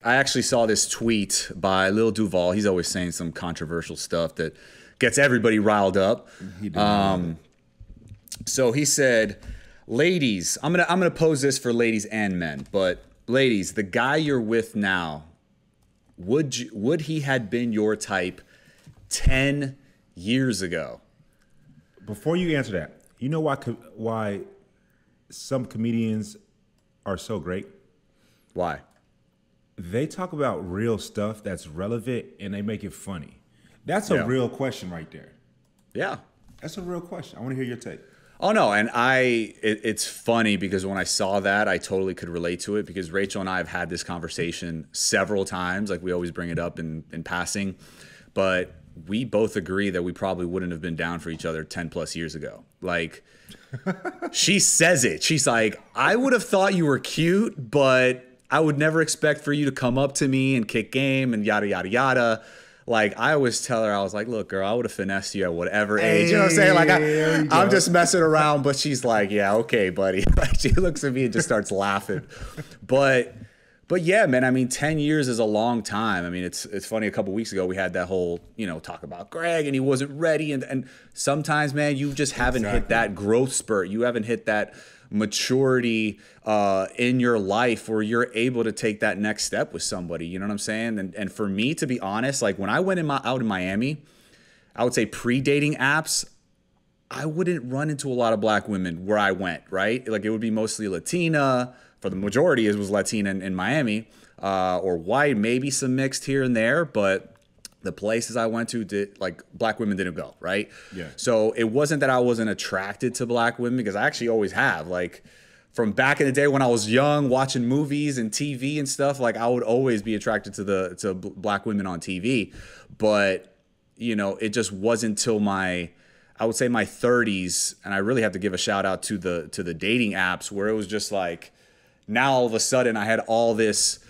I actually saw this tweet by Lil Duval. He's always saying some controversial stuff that gets everybody riled up. He did. So he said, ladies, I'm gonna pose this for ladies and men, but ladies, the guy you're with now, would he had been your type 10 years ago? Before you answer that, you know why some comedians are so great? Why? They talk about real stuff that's relevant and they make it funny. That's a real question right there. Yeah. That's a real question. I want to hear your take. Oh no, and it's funny because when I saw that, I totally could relate to it because Rachel and I have had this conversation several times. Like we always bring it up in passing, but we both agree that we probably wouldn't have been down for each other 10 plus years ago. Like she says it. She's like, I would have thought you were cute, but I would never expect for you to come up to me and kick game and yada, yada, yada. Like, I always tell her, I was like, look, girl, I would have finessed you at whatever age. You know what I'm saying? Like, I'm just messing around. But she's like, yeah, okay, buddy. Like, she looks at me and just starts laughing. But yeah, man, I mean, 10 years is a long time. I mean, it's funny. A couple weeks ago, we had that whole, talk about Greg and he wasn't ready. And sometimes, man, you just haven't hit that growth spurt. You haven't hit that maturity in your life where you're able to take that next step with somebody. You know what I'm saying? And for me, to be honest, like when I went out in Miami, I would say pre-dating apps, I wouldn't run into a lot of black women where I went, right? Like it would be mostly Latina. For the majority, it was Latina in Miami, or white, maybe some mixed here and there, but the places I went to black women didn't go, right? Yeah. So it wasn't that I wasn't attracted to black women because I actually always have. Like from back in the day when I was young, watching movies and TV and stuff, like I would always be attracted to black women on TV. But, it just wasn't till I would say my 30s, and I really have to give a shout out to the dating apps where it was just like, now all of a sudden I had all this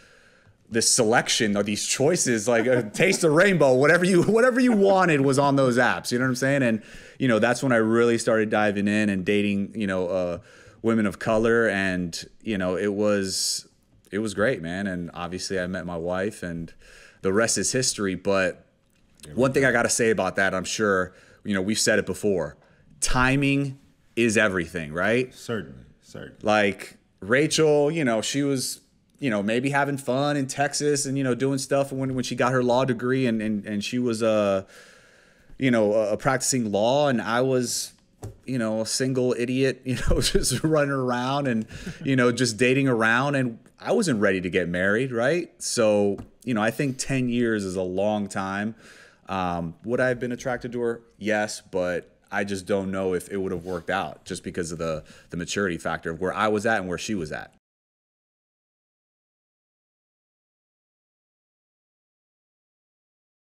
selection or these choices, like a taste of rainbow, whatever you wanted was on those apps. You know what I'm saying? And, that's when I really started diving in and dating, women of color. And, it was great, man. And obviously I met my wife and the rest is history. But one thing I got to say about that, I'm sure, we've said it before, timing is everything, right? Certainly. Like Rachel, she was, maybe having fun in Texas and, doing stuff when she got her law degree and she was, practicing law, and I was, a single idiot, just running around and, just dating around, and I wasn't ready to get married. Right. So, I think 10 years is a long time. Would I have been attracted to her? Yes. But I just don't know if it would have worked out just because of the maturity factor of where I was at and where she was at.